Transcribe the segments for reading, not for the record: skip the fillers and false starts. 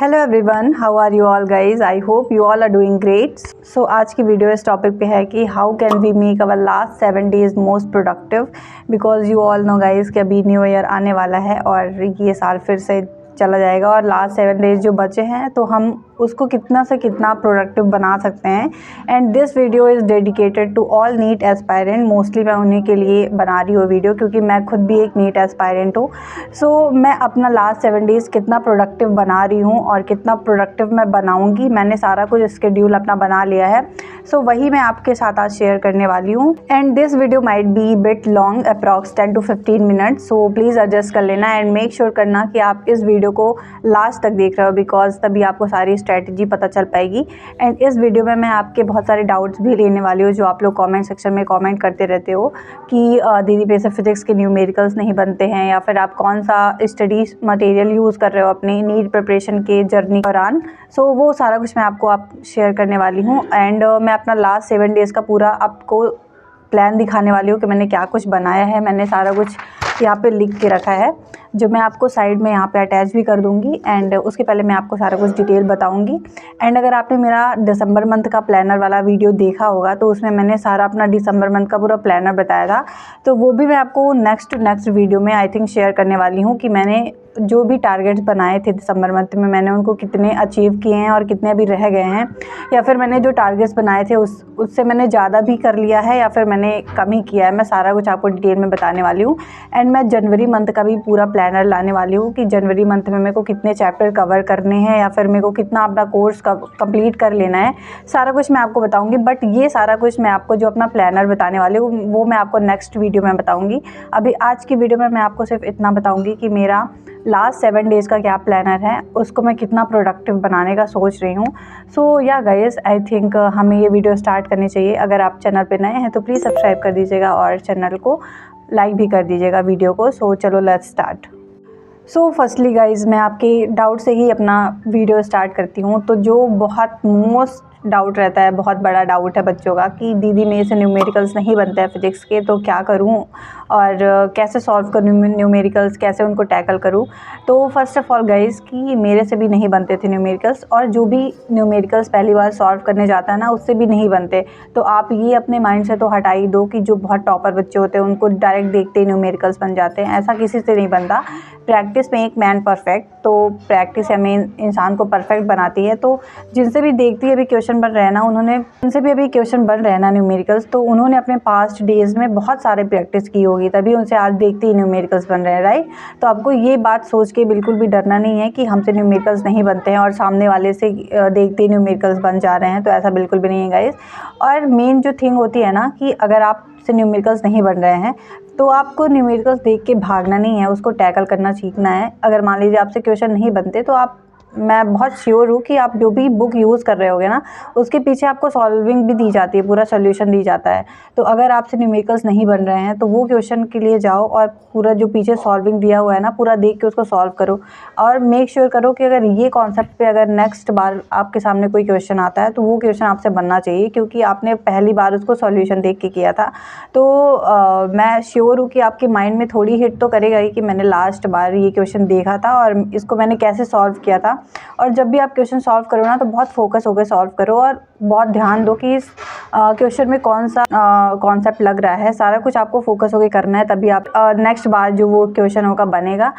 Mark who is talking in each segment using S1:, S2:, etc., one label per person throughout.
S1: Hello everyone, how are you all guys. I hope you all are doing great. So आज की video इस topic पे है कि how can we make our last 7 days most productive, because you all know guys कि अभी new year आने वाला है और ये साल फिर से चला जाएगा और लास्ट 7 days जो बचे हैं तो हम उसको कितना से कितना प्रोडक्टिव बना सकते हैं। And this video is dedicated to all NEET aspirant. Mostly मैं उन्हीं के लिए बना रही हूँ वीडियो, क्योंकि मैं खुद भी एक नीट एस्पायरेंट हूँ। सो मैं अपना लास्ट 7 days कितना प्रोडक्टिव बना रही हूँ और कितना प्रोडक्टिव मैं बनाऊँगी, मैंने सारा कुछ स्केड्यूल अपना बना लिया है। सो वही मैं आपके साथ आज शेयर करने वाली हूँ। And this video might be bit long, approx 10 to 15 minutes. So please adjust कर लेना एंड मेक श्योर करना कि आप इस वीडियो को लास्ट तक देख रहे हो, बिकॉज तभी आपको सारी स्ट्रैटेजी पता चल पाएगी। एंड इस वीडियो में मैं आपके बहुत सारे डाउट्स भी लेने वाली हूँ, जो आप लोग कमेंट सेक्शन में कमेंट करते रहते हो कि दीदी बेसिक फिजिक्स के न्यूमेरिकल्स नहीं बनते हैं, या फिर आप कौन सा स्टडी मटेरियल यूज़ कर रहे हो अपनी नीट प्रिपरेशन के जर्नी दौरान। सो वो सारा कुछ मैं आपको शेयर करने वाली हूँ। एंड मैं अपना लास्ट 7 days का पूरा आपको प्लान दिखाने वाली हूँ कि मैंने क्या कुछ बनाया है। मैंने सारा कुछ यहाँ पे लिख के रखा है, जो मैं आपको साइड में यहाँ पे अटैच भी कर दूँगी। एंड उसके पहले मैं आपको सारा कुछ डिटेल बताऊँगी। एंड अगर आपने मेरा दिसंबर मंथ का प्लानर वाला वीडियो देखा होगा तो उसमें मैंने सारा अपना दिसंबर मंथ का पूरा प्लानर बताया था, तो वो भी मैं आपको नेक्स्ट वीडियो में आई थिंक शेयर करने वाली हूँ कि मैंने जो भी टारगेट्स बनाए थे दिसंबर मंथ में, मैंने उनको कितने अचीव किए हैं और कितने अभी रह गए हैं, या फिर मैंने जो टारगेट्स बनाए थे उससे मैंने ज़्यादा भी कर लिया है या फिर मैंने कम ही किया है। मैं सारा कुछ आपको डिटेल में बताने वाली हूँ। एंड मैं जनवरी मंथ का भी पूरा प्लानर लाने वाली हूँ कि जनवरी मंथ में मेरे को कितने चैप्टर कवर करने हैं या फिर मेरे को कितना अपना कोर्स कंप्लीट कर लेना है, सारा कुछ मैं आपको बताऊँगी। बट ये सारा कुछ मैं आपको जो अपना प्लानर बताने वाली हूँ वो मैं आपको नेक्स्ट वीडियो में बताऊँगी। अभी आज की वीडियो में मैं आपको सिर्फ इतना बताऊँगी कि मेरा लास्ट 7 days का क्या प्लानर है, उसको मैं कितना प्रोडक्टिव बनाने का सोच रही हूँ। सो या गाइस, आई थिंक हमें ये वीडियो स्टार्ट करनी चाहिए। अगर आप चैनल पे नए हैं तो प्लीज़ सब्सक्राइब कर दीजिएगा और चैनल को लाइक भी कर दीजिएगा वीडियो को। सो चलो let's start. So firstly guys, मैं आपके डाउट से ही अपना वीडियो स्टार्ट करती हूँ। तो जो बहुत मोस्ट डाउट रहता है, बहुत बड़ा डाउट है बच्चों का कि दीदी मेरे से न्यूमेरिकल्स नहीं बनते हैं फिजिक्स के, तो क्या करूँ और कैसे सॉल्व करूँ न्यूमेरिकल्स, कैसे उनको टैकल करूँ। तो फर्स्ट ऑफ़ ऑल गाइज़, कि मेरे से भी नहीं बनते थे न्यूमेरिकल्स, और जो भी न्यूमेरिकल्स पहली बार सॉल्व करने जाता है ना, उससे भी नहीं बनते। तो आप ये अपने माइंड से तो हटा ही दो कि जो बहुत टॉपर बच्चे होते हैं उनको डायरेक्ट देखते ही न्यूमेरिकल्स बन जाते हैं। ऐसा किसी से नहीं बनता। प्रैक्टिस में एक मैन परफेक्ट, तो प्रैक्टिस हमें इंसान को परफेक्ट बनाती है। तो जिनसे भी देखती है अभी क्वेश्चन बन रहे हैं ना, उनसे भी अभी क्वेश्चन बन रहे हैं ना न्यूमेरिकल्स, तो उन्होंने अपने पास्ट डेज़ में बहुत सारे प्रैक्टिस की होगी, तभी उनसे आज देखते ही न्यूमेरिकल्स बन रहे हैं, राइट। तो आपको ये बात सोच के बिल्कुल भी डरना नहीं है कि हमसे न्यूमेरिकल्स नहीं बनते हैं और सामने वाले से देखते ही न्यूमेरिकल्स बन जा रहे हैं, तो ऐसा बिल्कुल भी नहीं है गाइस। और मेन जो थिंग होती है ना, कि अगर आप से न्यूमेरिकल्स नहीं बन रहे हैं तो आपको न्यूमेरिकल्स देख के भागना नहीं है, उसको टैकल करना सीखना है। अगर मान लीजिए आपसे क्वेश्चन नहीं बनते तो मैं बहुत श्योर हूँ कि आप जो भी बुक यूज़ कर रहे होगे ना, उसके पीछे आपको सॉल्विंग भी दी जाती है, पूरा सोल्यूशन दी जाता है। तो अगर आपसे न्यूमेरिकल्स नहीं बन रहे हैं तो वो क्वेश्चन के लिए जाओ और पूरा जो पीछे सॉल्विंग दिया हुआ है ना, पूरा देख के उसको सॉल्व करो। और मेक श्योर करो कि अगर ये कॉन्सेप्ट पे अगर नेक्स्ट बार आपके सामने कोई क्वेश्चन आता है तो वो क्वेश्चन आपसे बनना चाहिए, क्योंकि आपने पहली बार उसको सॉल्यूशन देख के किया था। तो मैं श्योर हूँ कि आपके माइंड में थोड़ी हिट तो करेगा ही कि मैंने लास्ट बार ये क्वेश्चन देखा था और इसको मैंने कैसे सॉल्व किया था। और जब भी आप क्वेश्चन सॉल्व करो ना, तो बहुत फोकस होकर सॉल्व करो और बहुत ध्यान दो कि इस क्वेश्चन में कौन सा कॉन्सेप्ट लग रहा है। सारा कुछ आपको फोकस होकर करना है, तभी आप नेक्स्ट बार जो वो क्वेश्चन होगा बनेगा।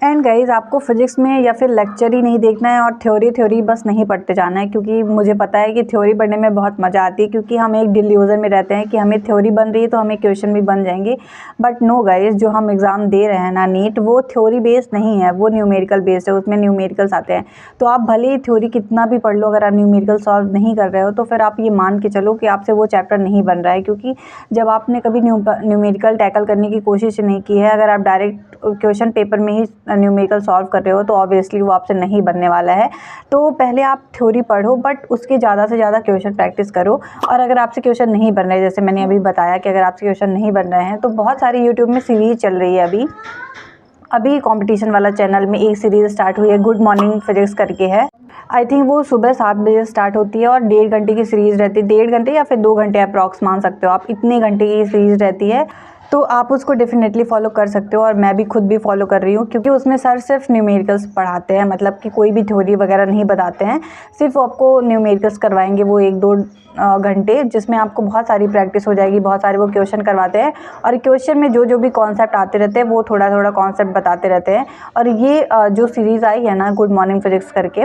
S1: एंड गाइज़, आपको फिजिक्स में या फिर लेक्चर ही नहीं देखना है और थ्योरी बस नहीं पढ़ते जाना है, क्योंकि मुझे पता है कि थ्योरी पढ़ने में बहुत मज़ा आती है, क्योंकि हम एक डिल्यूज़न में रहते हैं कि हमें थ्योरी बन रही है तो हमें क्वेश्चन भी बन जाएंगे। बट नो गाइज़, जो हम एग्ज़ाम दे रहे हैं ना नीट, वो थ्योरी बेस्ड नहीं है, वो न्यूमेरिकल बेस्ड है, उसमें न्यूमेरिकल्स आते हैं। तो आप भले ही थ्योरी कितना भी पढ़ लो, अगर आप न्यूमेरिकल सॉल्व नहीं कर रहे हो तो फिर आप ये मान के चलो कि आपसे वो चैप्टर नहीं बन रहा है, क्योंकि जब आपने कभी न्यूमेरिकल टैकल करने की कोशिश नहीं की है, अगर आप डायरेक्ट क्वेश्चन पेपर में ही न्यूमेरिकल सॉल्व कर रहे हो तो ऑब्वियसली वो आपसे नहीं बनने वाला है। तो पहले आप थ्योरी पढ़ो, बट उसके ज़्यादा से ज़्यादा क्वेश्चन प्रैक्टिस करो। और अगर आपसे क्वेश्चन नहीं बन रहे, जैसे मैंने अभी बताया कि अगर आपसे क्वेश्चन नहीं बन रहे हैं, तो बहुत सारी यूट्यूब में सीरीज़ चल रही है। अभी कंपटीशन वाला चैनल में एक सीरीज़ स्टार्ट हुई है, गुड मॉर्निंग फिजिक्स करके है। आई थिंक वो सुबह 7 बजे स्टार्ट होती है और 1.5 घंटे की सीरीज़ रहती है, 1.5 घंटे या फिर 2 घंटे अप्रॉक्स मान सकते हो आप, इतने घंटे की सीरीज़ रहती है। तो आप उसको डेफिनेटली फॉलो कर सकते हो और मैं भी खुद भी फॉलो कर रही हूँ, क्योंकि उसमें सर सिर्फ न्यूमेरिकल्स पढ़ाते हैं, मतलब कि कोई भी थ्योरी वगैरह नहीं बताते हैं, सिर्फ आपको न्यूमेरिकल्स करवाएंगे वो 1-2 घंटे, जिसमें आपको बहुत सारी प्रैक्टिस हो जाएगी। बहुत सारे वो क्वेश्चन करवाते हैं और क्वेश्चन में जो जो भी कॉन्सेप्ट आते रहते हैं वो थोड़ा थोड़ा कॉन्सेप्ट बताते रहते हैं। और ये जो सीरीज़ आई है ना गुड मॉर्निंग फिजिक्स करके,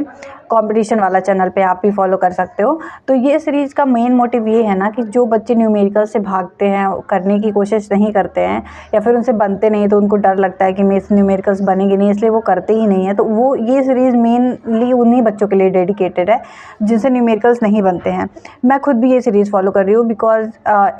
S1: कंपटीशन वाला चैनल पे आप भी फॉलो कर सकते हो। तो ये सीरीज़ का मेन मोटिव ये है ना कि जो बच्चे न्यूमेरिकल से भागते हैं, करने की कोशिश नहीं करते हैं या फिर उनसे बनते नहीं, तो उनको डर लगता है कि मेरे से न्यूमेरिकल्स बनेंगे नहीं, इसलिए वो करते ही नहीं है, तो वो ये सीरीज़ मेनली उन्हीं बच्चों के लिए डेडिकेटेड है जिनसे न्यूमेरिकल्स नहीं बनते हैं। मैं खुद भी ये सीरीज़ फॉलो कर रही हूँ, बिकॉज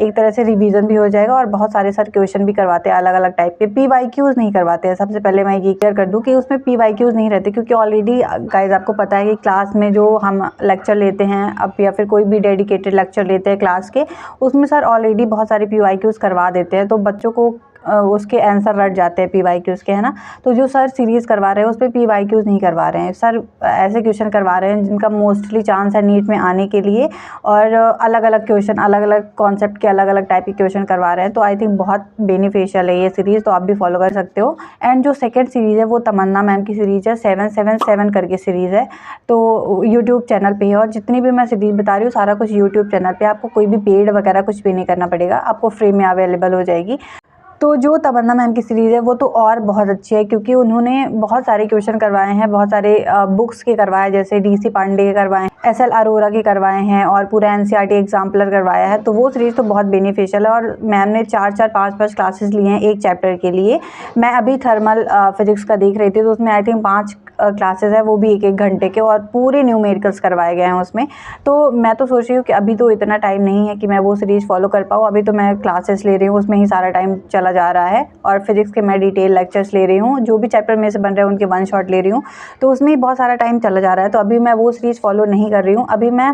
S1: एक तरह से रिवीजन भी हो जाएगा और बहुत सारे सर क्वेश्चन भी करवाते हैं अलग अलग टाइप के। PYQs नहीं करवाते हैं। सबसे पहले मैं ये क्लियर कर दूँ कि उसमें PYQs नहीं रहते, क्योंकि ऑलरेडी गाइज आपको पता है कि क्लास में जो हम लेक्चर लेते हैं अब, या फिर कोई भी डेडिकेटेड लेक्चर लेते हैं क्लास के, उसमें सर ऑलरेडी बहुत सारे PYQs करवा देते हैं, तो बच्चों को उसके आंसर रट जाते हैं PYQs के, है ना। तो जो सर सीरीज़ करवा रहे हैं उस पर PYQs नहीं करवा रहे हैं सर, ऐसे क्वेश्चन करवा रहे हैं जिनका मोस्टली चांस है नीट में आने के लिए, और अलग अलग क्वेश्चन, अलग अलग कॉन्सेप्ट के अलग अलग टाइप के क्वेश्चन करवा रहे हैं। तो आई थिंक बहुत बेनिफिशियल है ये सीरीज़, तो आप भी फॉलो कर सकते हो। एंड जो सेकेंड सीरीज़ है वो तमन्ना मैम की सीरीज़ है, 777 करके सीरीज़ है, तो यूट्यूब चैनल पे है। और जितनी भी मैं सीरीज़ बता रही हूँ सारा कुछ यूट्यूब चैनल पे, आपको कोई भी पेड वगैरह कुछ भी नहीं करना पड़ेगा, आपको फ्री में अवेलेबल हो जाएगी। तो जो तमन्ना मैम की सीरीज़ है वो तो और बहुत अच्छी है, क्योंकि उन्होंने बहुत सारे क्वेश्चन करवाए हैं, बहुत सारे बुक्स के करवाए, जैसे DC पांडे के करवाए, SL अरोरा के करवाए हैं, और पूरा NCERT एग्जाम्पलर करवाया है। तो वो सीरीज़ तो बहुत बेनिफिशियल है, और मैम ने 4-4, 5-5 क्लासेस लिए हैं एक चैप्टर के लिए। मैं अभी थर्मल फिजिक्स का देख रही थी, तो उसमें आई थिंक 5 क्लासेस है, वो भी 1-1 घंटे के, और पूरे न्यूमेरिकल्स करवाए गए हैं उसमें। तो मैं तो सोच रही हूँ कि अभी तो इतना टाइम नहीं है कि मैं वो सीरीज़ फॉलो कर पाऊँ, अभी तो मैं क्लासेस ले रही हूँ, उसमें ही सारा टाइम चला जा रहा है। और फिजिक्स के मैं डिटेल लेक्चर्स ले रही हूँ, जो भी चैप्टर में से बन रहे हैं उनके 1 शॉट ले रही हूँ, तो उसमें ही बहुत सारा टाइम चला जा रहा है। तो अभी मैं वो सीरीज़ फॉलो नहीं कर रही हूँ, अभी मैं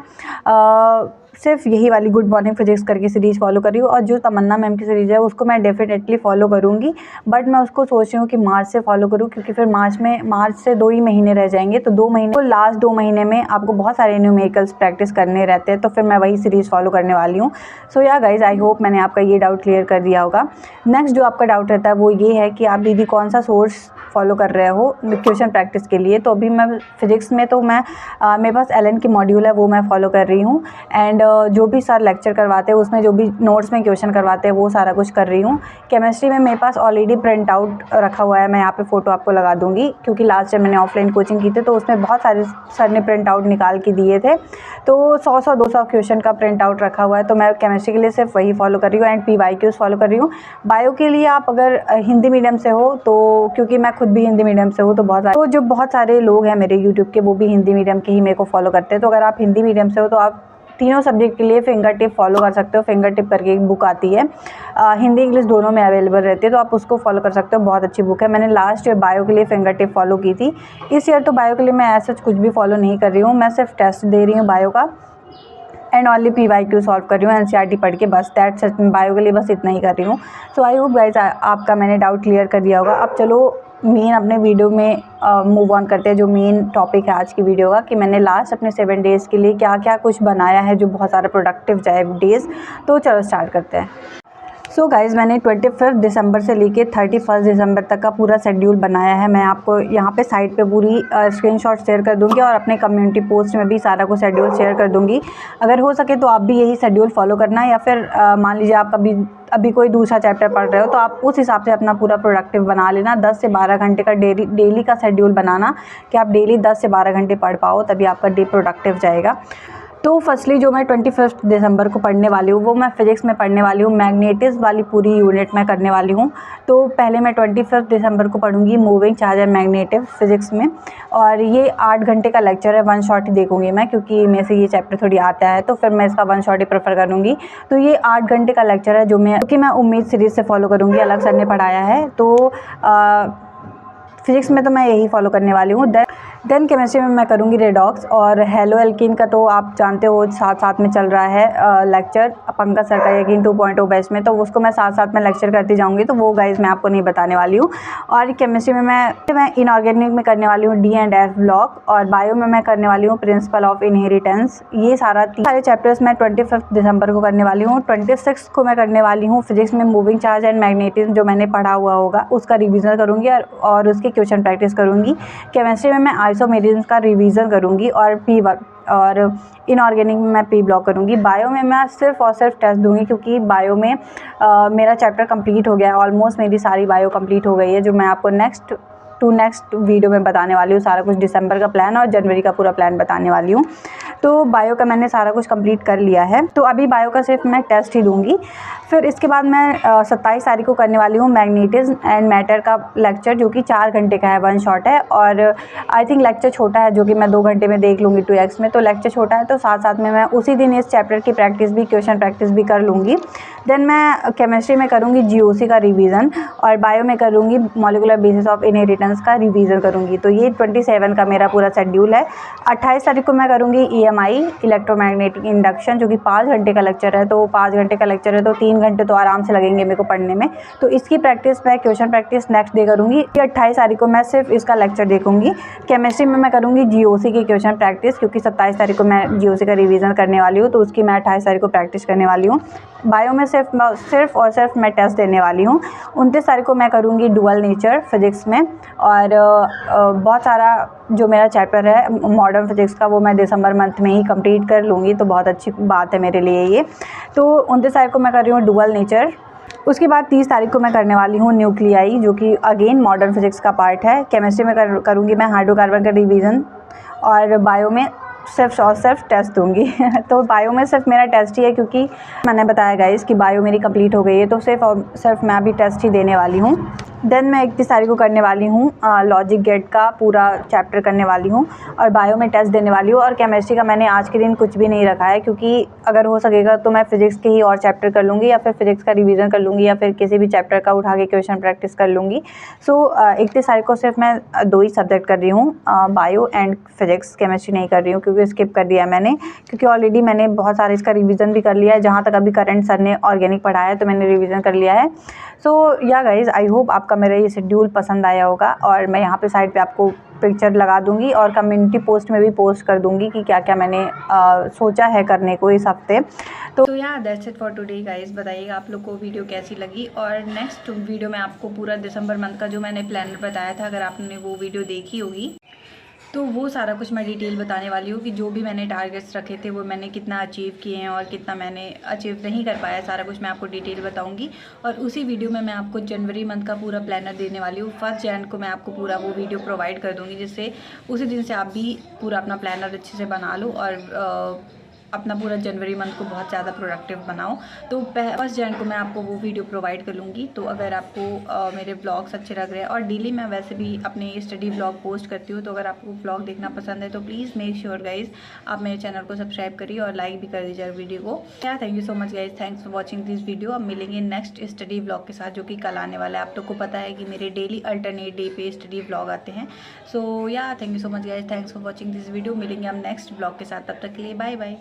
S1: सिर्फ यही वाली गुड मॉर्निंग फिजिक्स करके सीरीज़ फॉलो कर रही हूँ। और जो तमन्ना मैम की सीरीज़ है उसको मैं डेफिनेटली फॉलो करूँगी, बट मैं उसको सोच रही हूँ कि मार्च से फॉलो करूँ, क्योंकि फिर मार्च से 2 ही महीने रह जाएंगे, तो 2 महीने, तो लास्ट 2 महीने में आपको बहुत सारे न्यूमेरिकल्स प्रैक्टिस करने रहते हैं, तो फिर मैं वही सीरीज़ फॉलो करने वाली हूँ। सो या गाइज, आई होप मैंने आपका ये डाउट क्लियर कर दिया होगा। नेक्स्ट जो आपका डाउट रहता है वो ये है कि आप दीदी कौन सा सोर्स फॉलो कर रहे हो क्वेश्चन प्रैक्टिस के लिए। तो अभी मैं फिजिक्स में, तो मैं मेरे पास LN की मॉड्यूल है, वो मैं फॉलो कर रही हूँ। एंड जो भी सर लेक्चर करवाते हैं उसमें जो भी नोट्स में क्वेश्चन करवाते हैं वो सारा कुछ कर रही हूँ। केमिस्ट्री में मेरे पास ऑलरेडी प्रिंट आउट रखा हुआ है, मैं यहाँ पे फ़ोटो आपको लगा दूँगी, क्योंकि लास्ट टाइम मैंने ऑफलाइन कोचिंग की थी, तो उसमें बहुत सारे सर ने प्रिंट आउट निकाल के दिए थे, तो 100-200 क्वेश्चन का प्रिंट आउट रखा हुआ है। तो मैं केमिस्ट्री के लिए सिर्फ वही फॉलो कर रही हूँ, एंड PYQs फॉलो कर रही हूँ। बायो के लिए आप अगर हिंदी मीडियम से हो, तो क्योंकि मैं खुद भी हिंदी मीडियम से हूँ, तो बहुत सारे लोग हैं मेरे यूट्यूब के, वो भी हिंदी मीडियम के ही मेरे को फॉलो करते हैं। तो अगर आप हिंदी मीडियम से हो तो आप तीनों सब्जेक्ट के लिए फिंगर टिप फॉलो कर सकते हो। फिंगर टिप करके एक बुक आती है, हिंदी इंग्लिश दोनों में अवेलेबल रहती है, तो आप उसको फॉलो कर सकते हो, बहुत अच्छी बुक है। मैंने लास्ट ईयर बायो के लिए फिंगर टिप फॉलो की थी। इस ईयर तो बायो के लिए मैं ऐसा कुछ भी फॉलो नहीं कर रही हूँ, मैं सिर्फ टेस्ट दे रही हूँ बायो का, एंड ऑनली PYQ सॉल्व कर रही हूँ NCERT पढ़ के, बस दैट्स इट। बायो के लिए बस इतना ही कर रही हूँ। सो आई होप गाइज आपका मैंने डाउट क्लियर कर दिया होगा। अब चलो मेन अपने वीडियो में मूव ऑन करते हैं, जो मेन टॉपिक है आज की वीडियो का, कि मैंने लास्ट अपने 7 डेज़ के लिए क्या क्या कुछ बनाया है जो बहुत सारा प्रोडक्टिव जाए डेज़। तो चलो स्टार्ट करते हैं। सो गाइज़, मैंने 25 दिसंबर से लेके 31 दिसंबर तक का पूरा शेड्यूल बनाया है। मैं आपको यहाँ पे साइड पे पूरी स्क्रीनशॉट शेयर कर दूँगी, और अपने कम्युनिटी पोस्ट में भी सारा कुछ शेड्यूल शेयर कर दूँगी। अगर हो सके तो आप भी यही शेड्यूल फॉलो करना, या फिर मान लीजिए आप अभी कोई दूसरा चैप्टर पढ़ रहे हो, तो आप उस हिसाब से अपना पूरा प्रोडक्टिव बना लेना। 10 से 12 घंटे का डेली का शेड्यूल बनाना, कि आप डेली 10 से 12 घंटे पढ़ पाओ, तभी आपका डे प्रोडक्टिव जाएगा। तो फर्स्टली जो मैं 21 दिसंबर को पढ़ने वाली हूँ वो मैं फ़िज़िक्स में पढ़ने वाली हूँ, मैग्नेटिक्स वाली पूरी यूनिट में करने वाली हूँ। तो पहले मैं 21 दिसंबर को पढ़ूंगी moving charge and magnetic physics में, और ये 8 घंटे का लेक्चर है, 1 शॉट ही देखूँगी मैं, क्योंकि मेरे से ये चैप्टर थोड़ी आता है, तो फिर मैं इसका 1 शॉट ही प्रेफर करूँगी। तो ये 8 घंटे का लेक्चर है, जो मैं उम्मीद सीरीज़ से फॉलो करूँगी, अलग सर ने पढ़ाया है। तो फिज़िक्स में तो मैं यही फॉलो करने वाली हूँ। देन केमिस्ट्री में मैं करूँगी रेडॉक्स और हेलो एल्कीन का तो आप जानते हो साथ साथ में चल रहा है लेक्चर पंकज सर का यकीन 2.0 बैच में, तो उसको मैं साथ साथ में लेक्चर करती जाऊँगी, तो वो गाइज मैं आपको नहीं बताने वाली हूँ। और केमिस्ट्री में मैं इनऑर्गेनिक में करने वाली हूँ D&F ब्लॉक, और बायो में मैं करने वाली हूँ प्रिंसिपल ऑफ इनहेरिटेंस। ये सारे चैप्टर्स मैं 25 दिसंबर को करने वाली हूँ। 26 को मैं करने वाली हूँ फिजिक्स में मूविंग चार्ज एंड मैग्नेटिज्म, जो मैंने पढ़ा हुआ होगा उसका रिविज़न करूँगी और उसके क्वेश्चन प्रैक्टिस करूँगी। केमिस्ट्री में मैं आइसोमेरिज्म का रिवीजन करूँगी और पी वर्क, और इनऑर्गेनिक में मैं पी ब्लॉक करूँगी। बायो में मैं सिर्फ और सिर्फ टेस्ट दूँगी, क्योंकि बायो में मेरा चैप्टर कंप्लीट हो गया है, ऑलमोस्ट मेरी सारी बायो कंप्लीट हो गई है, जो मैं आपको नेक्स्ट वीडियो में बताने वाली हूँ। सारा कुछ दिसंबर का प्लान और जनवरी का पूरा प्लान बताने वाली हूँ। तो बायो का मैंने सारा कुछ कंप्लीट कर लिया है, तो अभी बायो का सिर्फ मैं टेस्ट ही दूँगी। फिर इसके बाद मैं 27 तारीख को करने वाली हूँ मैग्नेटिज्म एंड मैटर का लेक्चर, जो कि 4 घंटे का है, 1 शॉट है। और आई थिंक लेक्चर छोटा है, जो कि मैं 2 घंटे में देख लूँगी 2x में, तो लेक्चर छोटा है, तो साथ साथ में मैं उसी दिन इस चैप्टर की क्वेश्चन प्रैक्टिस भी कर लूँगी। देन मैं केमिस्ट्री में करूँगी GOC का रिवीजन, और बायो में करूँगी मॉलिक्यूलर बेसिस ऑफ इनहेरिटेंस का रिवीजन करूँगी। तो ये 27 का मेरा पूरा शेड्यूल है। 28 तारीख को मैं करूँगी EMI इलेक्ट्रोमैग्नेटिक इंडक्शन, जो कि 5 घंटे का लेक्चर है। तो 5 घंटे का लेक्चर है तो 3 घंटे तो आराम से लगेंगे मेरे को पढ़ने में, तो इसकी प्रैक्टिस मैं क्वेश्चन प्रैक्टिस नेक्स्ट डे करूँगी। 28 तारीख को मैं सिर्फ इसका लेक्चर देखूँगी। केमिस्ट्री में मैं करूँगी GOC की क्वेश्चन प्रैक्टिस, क्योंकि 27 तारीख को मैं GOC का रिवीजन करने वाली हूँ, तो उसकी मैं 28 तारीख को प्रैक्टिस करने वाली हूँ। बायो में सिर्फ और सिर्फ मैं टेस्ट देने वाली हूँ। 29 तारीख को मैं करूँगी डुअल नेचर फिजिक्स में, और बहुत सारा जो मेरा चैप्टर है मॉडर्न फिजिक्स का, वो मैं दिसंबर मंथ में ही कंप्लीट कर लूँगी, तो बहुत अच्छी बात है मेरे लिए ये। तो 29 तारीख को मैं कर रही हूँ डुअल नेचर। उसके बाद 30 तारीख को मैं करने वाली हूँ न्यूक्लियाई, जो कि अगेन मॉडर्न फिजिक्स का पार्ट है। केमिस्ट्री में करूँगी मैं हाइड्रोकार्बन का रिवीजन, और बायो में सिर्फ और सिर्फ टेस्ट दूंगी। तो बायो में सिर्फ मेरा टेस्ट ही है, क्योंकि मैंने बताया गाइस कि बायो मेरी कंप्लीट हो गई है, तो सिर्फ और सिर्फ मैं अभी टेस्ट ही देने वाली हूँ। देन मैं 31 तारीख को करने वाली हूँ लॉजिक गेट का पूरा चैप्टर करने वाली हूँ, और बायो में टेस्ट देने वाली हूँ। और केमिस्ट्री का मैंने आज के दिन कुछ भी नहीं रखा है, क्योंकि अगर हो सकेगा तो मैं फिजिक्स के ही और चैप्टर कर लूँगी, या फिर फिजिक्स का रिवीजन कर लूँगी, या फिर किसी भी चैप्टर का उठा के क्वेश्चन प्रैक्टिस कर लूँगी। सो 31 तारीख को सिर्फ मैं 2 ही सब्जेक्ट कर रही हूँ, बायो एंड फिजिक्स। केमिस्ट्री नहीं कर रही हूँ, क्योंकि स्किप कर दिया मैंने, क्योंकि ऑलरेडी मैंने बहुत सारे इसका रिवीजन भी कर लिया है। जहाँ तक अभी करंट सर ने ऑर्गेनिक पढ़ाया है, तो मैंने रिवीजन कर लिया है। सो या गाइज, आई होप आपका मेरा ये शेड्यूल पसंद आया होगा, और मैं यहाँ पे साइड पे आपको पिक्चर लगा दूंगी, और कम्युनिटी पोस्ट में भी पोस्ट कर दूंगी कि क्या क्या मैंने सोचा है करने को इस हफ्ते। तो या that's it for today guys. बताइएगा आप लोग को वीडियो कैसी लगी, और नेक्स्ट वीडियो में आपको पूरा दिसंबर मंथ का जो मैंने प्लानर बताया था, अगर आपने वो वीडियो देखी होगी, तो वो सारा कुछ मैं डिटेल बताने वाली हूँ कि जो भी मैंने टारगेट्स रखे थे वो मैंने कितना अचीव किए हैं और कितना मैंने अचीव नहीं कर पाया, सारा कुछ मैं आपको डिटेल बताऊँगी। और उसी वीडियो में मैं आपको जनवरी मंथ का पूरा प्लानर देने वाली हूँ। 1 जनवरी को मैं आपको पूरा वो वीडियो प्रोवाइड कर दूँगी, जिससे उसी दिन से आप भी पूरा अपना प्लानर अच्छे से बना लो और अपना पूरा जनवरी मंथ को बहुत ज़्यादा प्रोडक्टिव बनाओ। तो 1 जनवरी को मैं आपको वो वीडियो प्रोवाइड कर लूँगी। तो अगर आपको मेरे ब्लॉग्स अच्छे लग रहे हैं, और डेली मैं वैसे भी अपने स्टडी ब्लॉग पोस्ट करती हूँ, तो अगर आपको ब्लॉग देखना पसंद है तो प्लीज़ मेक श्योर गाइज आप मेरे चैनल को सब्सक्राइब करिए और लाइक भी कर दीजिए वीडियो को। क्या thank you so much guys, thanks for watching this video. अब मिलेंगे नेक्स्ट स्टडी ब्लॉग के साथ, जो कि कल आने वाला है। आप लोग को पता है कि मेरे डेली अल्टरनेट डे पे स्टडी ब्लॉग आते हैं। सो या thank you so much guys, thanks for watching this video. मिलेंगे हम नेक्स्ट ब्लॉग के साथ, तब तक के लिए बाय बाय।